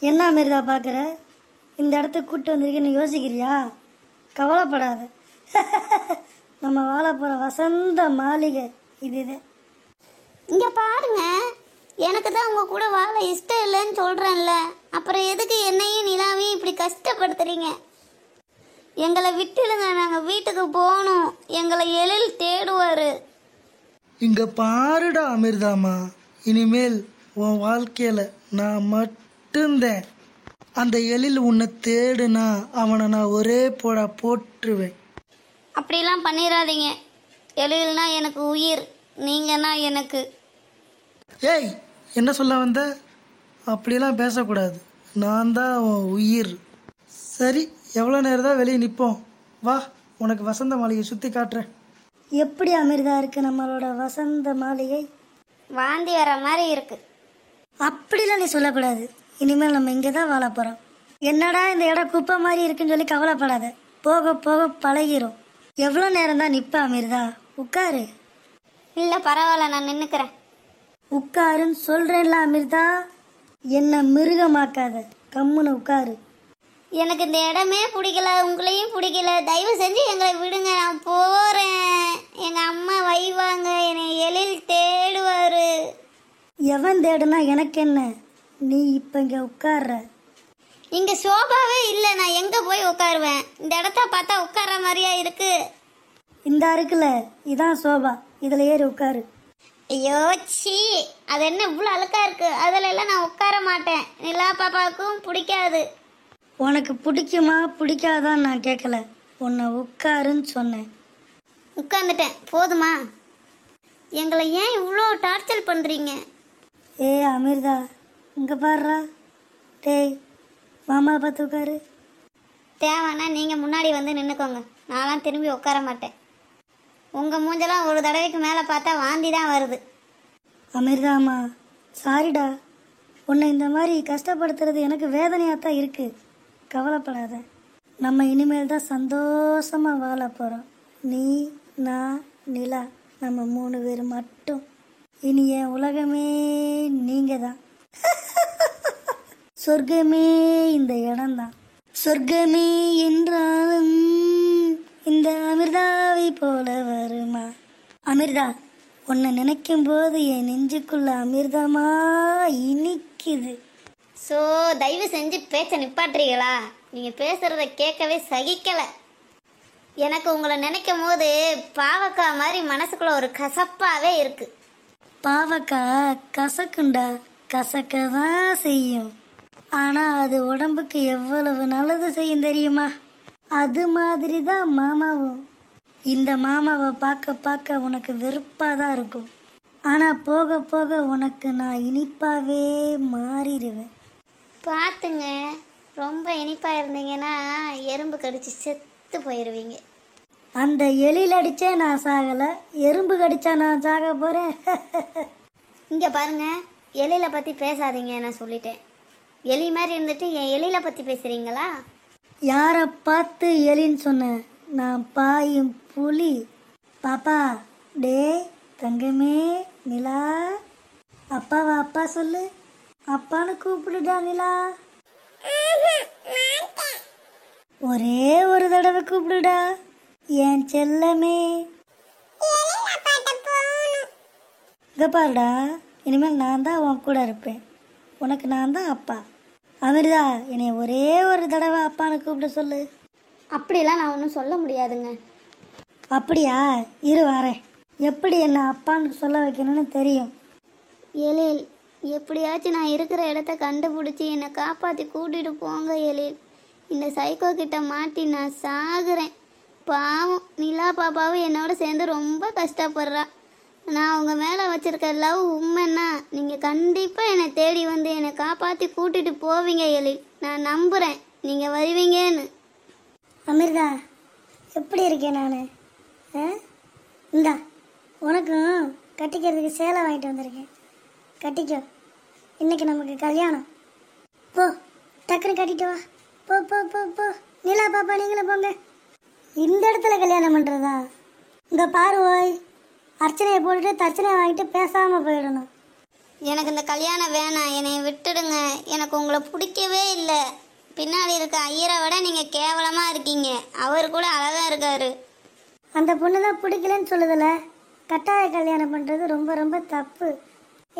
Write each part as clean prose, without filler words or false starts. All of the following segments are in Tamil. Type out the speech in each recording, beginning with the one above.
என்ன அமிர்தா பார்க்குற? இந்த இடத்துக்கு கூப்பிட்டு வந்திருக்கேன்னு யோசிக்கிறியா? கவலைப்படாத. நம்ம வாழ போகிற வசந்த மாளிகை இதுதான். இங்கே பாருங்க, எனக்கு தான் உங்கள் கூட வாழ இஷ்டம் இல்லைன்னு சொல்கிறேன்ல, அப்புறம் எதுக்கு என்னையும் நிலாவையும் இப்படி கஷ்டப்படுத்துறீங்க? எங்களை விட்டுடுங்க, நாங்கள் வீட்டுக்கு போகணும். எங்களை எழில் தேடுவார். இங்க பாருடா அமிர்தாமா, இனிமேல் உன் வாழ்க்கையில நான் மட்டும்தான். அந்த எழில் உன்னை தேடுனா அவனை நான் ஒரே போட்டுருவேன். அப்படிலாம் பண்ணிடாதீங்க. எழில்னா எனக்கு உயிர், நீங்கன்னா எனக்கு. ஏய், என்ன சொல்ல வந்த? அப்படிலாம் பேசக்கூடாது. நான் தான் உன் உயிர். சரி, எவ்வளோ நேரம் தான் வெளியே நிற்போம்? வா, உனக்கு வசந்த மாளிகை சுற்றி காட்டுறேன். எப்படி அமிர்தா இருக்கு நம்மளோட வசந்த மாளிகை? வாந்தி வர மாதிரி இருக்கு. அப்படிலாம் நீ சொல்லக்கூடாது. இனிமேல் நம்ம இங்கே தான் வாழ போகிறோம். என்னடா இந்த இடம் குப்பை மாதிரி இருக்குன்னு சொல்லி கவலைப்படாத. போக போக பழகிரும். எவ்வளோ நேரம் தான் நிற்ப அமிர்தா? உட்காரு. இல்லை பரவாயில்ல, நான் நின்றுக்கிறேன். உட்காருன்னு சொல்கிறேன்ல அமிர்தா. என்ன மிருகமாக்காத, கம்முன்னு உட்காரு. எனக்கு இந்த இடமே பிடிக்கல, உங்களையும் பிடிக்கல. தயவு செஞ்சு எங்களை விடுங்க, நான் போகிறேன். எங்கள் அம்மா வைவாங்க, என்னை எழில் தேடுவார். எவன் தேடுனா எனக்கு என்ன? நீ இப்போ இங்கே உட்கார்ற. இங்கே சோபாவே இல்லை, நான் எங்கே போய் உட்காருவேன்? இந்த இடத்த பார்த்தா உட்கார்ற மாதிரியா இருக்கு? இந்த இருக்குல்ல, இதான் சோபா. இதில் ஏறி உட்காரு. ஐயோ சீ, அது என்ன இவ்வளோ அழுக்கா இருக்கு? அதில் எல்லாம் நான் உட்கார மாட்டேன். நிலா பாப்பாவுக்கும் பிடிக்காது. உனக்கு பிடிக்குமா பிடிக்காதான்னு நான் கேட்கல, உன்னை உட்காருன்னு சொன்னேன். உட்காந்துட்டேன், போதுமா? எங்களை ஏன் இவ்வளோ டார்ச்சர் பண்ணுறீங்க? ஏ அமிர்தா, இங்கே பாடுறா. டேய், மாமா பார்த்து உட்காரு. தேவைன்னா நீங்கள் முன்னாடி வந்து நின்றுக்கோங்க, நான்லாம் திரும்பி உட்கார மாட்டேன். உங்கள் மூஞ்செல்லாம் ஒரு தடவைக்கு மேலே பார்த்தா வாந்தி தான் வருது. அமிர்தாம்மா, சாரிடா. உன்னை இந்த மாதிரி கஷ்டப்படுத்துறது எனக்கு வேதனையாக தான் இருக்குது. கவலைப்படாத, நம்ம இனிமேல் தான் சந்தோஷமாக வாழ போகிறோம். நீ, நான், நிலா, நம்ம 3 பேர் மட்டும். இனி என் உலகமே நீங்கள் தான். சொர்க்கமே இந்த இடம்தான். சொர்க்கமே என்றாலும் இந்த அமிர்தாவை போல வருமா? அமிர்தா, உன்னை நினைக்கும் போது என் நெஞ்சுக்குள்ள அமிர்தமா இனிக்குது. ஸோ தயவு செஞ்சு பேச்சை நிப்பாட்டுறீங்களா? நீங்கள் பேசுகிறத கேட்கவே சகிக்கலை. எனக்கு உங்களை நினைக்கும் போது பாவக்காய் மாதிரி மனசுக்குள்ள ஒரு கசப்பாகவே இருக்கு. பாவக்காய் கசக்குண்டா, கசக்க தான் செய்யும். ஆனால் அது உடம்புக்கு எவ்வளவு நல்லது செய்யும் தெரியுமா? அது மாதிரி தான் மாமாவும். இந்த மாமாவை பார்க்க பார்க்க உனக்கு வெறுப்பாக தான் இருக்கும். ஆனால் போக போக உனக்கு நான் இனிப்பாகவே மாறிடுவேன். பார்த்துங்க, ரொம்ப இனிப்பாக இருந்தீங்கன்னா எறும்பு கடிச்சு செத்து போயிடுவீங்க. அந்த எலியில் அடித்தே நான் சாகலை, எறும்பு கடிச்சா நான் சாக போகிறேன். இங்கே பாருங்க, எலியில பற்றி பேசாதீங்க, நான் சொல்லிட்டேன். எலி மாதிரி இருந்துட்டு என் எலியில பற்றி பேசுகிறீங்களா? யாரை பார்த்து எலின்னு சொன்னேன்? நான் பாயும் புலி. பாப்பா, டே தங்கமே, நிலா, அப்பாவா அப்பா சொல்லு. அப்பான்னு கூப்பிடுடா நிலா. ஒரே ஒரு தடவை கூப்பிடுடா என் செல்லமே. இங்க பாருடா, இனிமேல் நான் தான் உன் கூட இருப்பேன். உனக்கு நான் தான் அப்பா. அமிர்தா, என்னை ஒரே ஒரு தடவை அப்பான்னு கூப்பிட சொல்லு. அப்படிலாம் நான் ஒன்றும் சொல்ல முடியாதுங்க. அப்படியா? இரு வரேன். எப்படி என்ன அப்பான்னு சொல்ல வைக்கணும்னு தெரியும். எழில், எப்படியாச்சும் நான் இருக்கிற இடத்த கண்டுபிடிச்சி என்னை காப்பாற்றி கூட்டிகிட்டு போங்க எழில். இந்த சைக்கோ கிட்ட மாட்டி நான் சாகுறேன். பாவம் நிலா பாப்பாவும் என்னோட சேர்ந்து ரொம்ப கஷ்டப்படுறா. நான் உங்கள் மேலே வச்சுருக்க லவ் உண்மைன்னா நீங்கள் கண்டிப்பாக என்னை தேடி வந்து என்னை காப்பாற்றி கூட்டிகிட்டு போவீங்க எழில். நான் நம்புகிறேன் நீங்கள் வருவீங்கன்னு. அமிர்தா, எப்படி இருக்கேன் நான்? இந்தா, உனக்கும் கட்டிக்கிறதுக்கு சேலை வாங்கிட்டு வந்திருக்கேன். கட்டிக்கோ. இன்னைக்கு நமக்கு கல்யாணம். போ, டக்குன்னு கட்டிட்டு வா. போ போ போ போ. நிலா பாப்பா, நீங்களும் போங்க. இந்த இடத்துல கல்யாணம் பண்ணுறதா? இங்கே பாரு ஓய், அர்ச்சனையை போட்டுட்டு தர்ச்சனையை வாங்கிட்டு பேசாமல் போயிடணும். எனக்கு இந்த கல்யாணம் வேணாம், என்னை விட்டுடுங்க. எனக்கு உங்களை பிடிக்கவே இல்லை. பின்னாடி இருக்க ஐயரை விட நீங்கள் கேவலமாக இருக்கீங்க. அவர் கூட அழகாக இருக்காரு. அந்த பொண்ணு தான் பிடிக்கலன்னு சொல்லுதில்ல, கட்டாய கல்யாணம் பண்ணுறது ரொம்ப ரொம்ப தப்பு.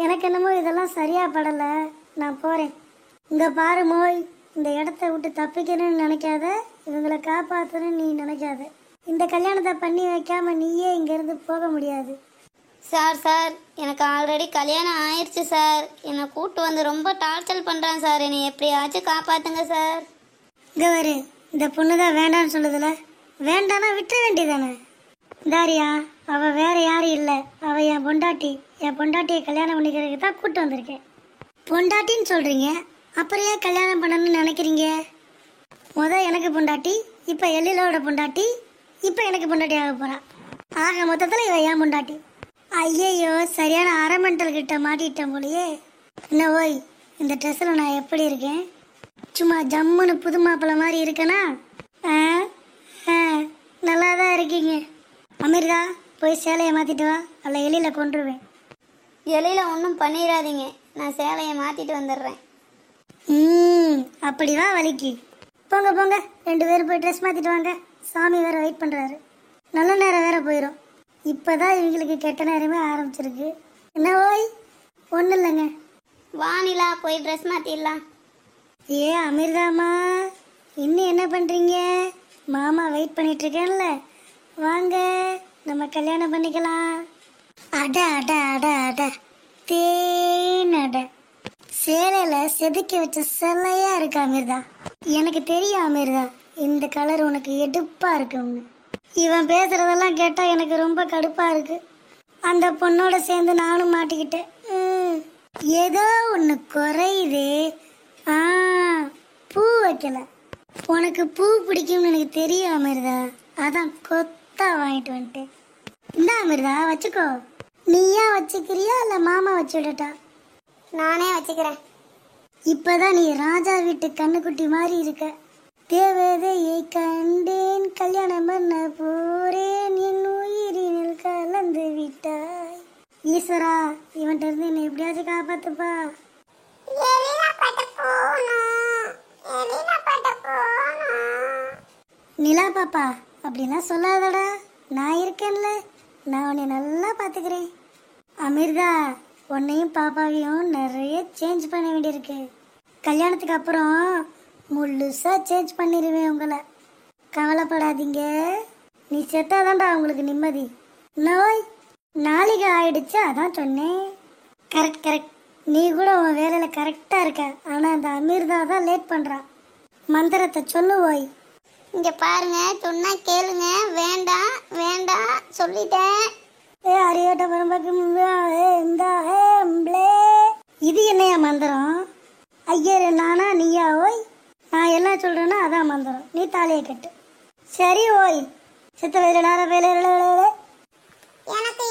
எனக்கு என்னமோ இதெல்லாம் சரியாக படலை. நான் போகிறேன். இங்கே பாரு மோய், இந்த இடத்த விட்டு தப்பிக்கணும்னு நினைக்காத, இவங்களை காப்பாற்றணும்னு நீ நினைக்காத. இந்த கல்யாணத்தை பண்ணி வைக்காம நீயே இங்கேருந்து போக முடியாது. சார் எனக்கு ஆல்ரெடி கல்யாணம் ஆயிடுச்சு சார். என்னை கூட்டு வந்து ரொம்ப டார்ச்சர் பண்ணுறான் சார். என்னை எப்படியாச்சும் காப்பாற்றுங்க சார். இங்கே வரு, இந்த பொண்ணு தான் வேண்டான்னு சொல்லுதில்ல, வேண்டானா விட்டுற வேண்டியதானே. தாரியா, அவள் வேற யாரும் இல்லை, அவள் என் பொண்டாட்டி. என் பொண்டாட்டியை கல்யாணம் பண்ணிக்கிறதுக்கு தான் கூட்டு வந்திருக்கேன். பொண்டாட்டின்னு சொல்கிறீங்க, அப்புறம் ஏன் கல்யாணம் பண்ணணும்னு நினைக்கிறீங்க? எனக்கு பொண்டாட்டி, இப்போ எல்லிலோட பொண்டாட்டி, இப்போ எனக்கு பொண்டாட்டி ஆக போகிறா. ஆக மொத்தத்தில் இவ ஏன் பொண்டாட்டி. ஐயையோ, சரியான அரமெண்டல் கிட்ட மாட்டிட்டேன் போலையே. என்ன ஓய், இந்த ட்ரெஸ்ஸில் நான் எப்படி இருக்கேன்? சும்மா ஜம்முன்னு புது மாப்பிள்ளை மாதிரி இருக்கேனா? நல்லா தான் இருக்கீங்க. அமிர்தா, போய் சேலையை மாற்றிட்டு வா, அல்ல எலியில் கொண்டுருவேன். எலியில் ஒன்றும் பண்ணிடாதீங்க, நான் சேலையை மாற்றிட்டு வந்துடுறேன். அப்படிவா வலிக்கு. போங்க போங்க, 2 பேரும் போய் ட்ரெஸ் மாற்றிட்டு வாங்க. சாமி வேற வெயிட் பண்ணுறாரு. நல்ல நேரம் வேற போயிடும். இப்போதான் இவங்களுக்கு கெட்ட நேரமே ஆரம்பிச்சிருக்கு. என்ன ஓய்? ஒன்றும் இல்லைங்க. வானிலா, போய் ட்ரெஸ் மாற்றிடலாம். ஏ அமிர்தாமா, இன்னும் என்ன பண்ணுறீங்க? மாமா வெயிட் பண்ணிட்டு இருக்கேன்ல, வாங்க நம்ம கல்யாணம் பண்ணிக்கலாம். அட அட அட அட தேன் அட. சேலையில் செதுக்கி வச்ச சிலையா இருக்கு அமிர்தா. எனக்கு தெரியும் அமிர்தா, இந்த கலர் உனக்கு எடுப்பாக இருக்கும்னு. இவன் பேசுறதெல்லாம் கேட்டால் எனக்கு ரொம்ப கடுப்பாக இருக்கு. அந்த பொண்ணோட சேர்ந்து நானும் மாட்டிக்கிட்டேன். ஏதோ ஒன்று குறையுது. பூ வைக்கல. உனக்கு பூ பிடிக்கும்னு எனக்கு தெரியும் அமிர்தா, அதான் கொத்தா வாங்கிட்டு வந்துட்டேன். இந்த அமிர்தா வச்சுக்கோ. நீயா வச்சுக்கிறியா இல்லை மாமா வச்சு விடட்டா? நானே வச்சுக்கிறேன். இப்பதான் நீ ராஜா வீட்டு கண்ணுக்குட்டி மாதிரி இருக்க. தேவதையை கண்டேன், கல்யாணம் பண்ண போறேன், என் உயிரினில் கலந்து விட்டாய். ஈஸ்வரா, இவன்கிட்ட இருந்து என்னை எப்படியாச்சும் காப்பாத்துப்பா. நிலா பாப்பா, அப்படிலாம் சொல்லாதடா. நான் இருக்கேன்ல, நான் உன்னை நல்லா பார்த்துக்கிறேன். அமிர்தா, உன்னையும் பாப்பாவையும் நிறைய சேஞ்ச் பண்ண வேண்டியிருக்கு. கல்யாணத்துக்கு அப்புறம் முழுசா சேஞ்ச் பண்ணிடுவேன் உங்களை. கவலைப்படாதீங்க. நீ செத்தாதான்டா உங்களுக்கு நிம்மதி. நோய் நாளைக்கு ஆயிடுச்சு, அதான் சொன்னேன். Correct correct. நீ கூட உன் வேலையில் கரெக்டாக இருக்க. ஆனால் அந்த அமிர்தா தான் லேட் பண்ணுறா. மந்திரத்தை சொல்லுவோய். இங்கே பாருங்க, சொன்னா கேளுங்க. வேண்டாம் வேண்டாம் சொல்லிட்டேன். அறியோட்ட பரம்பக்கு இது என்னையா மந்திரம்? ஐயரு நானா நீயா ஓய்? நான் என்ன சொல்றேன்னா அதான் மந்திரம். நீ தாலியை கட்டு. சரி ஓய். சித்த வேலை நேரம் வேலை எனக்கு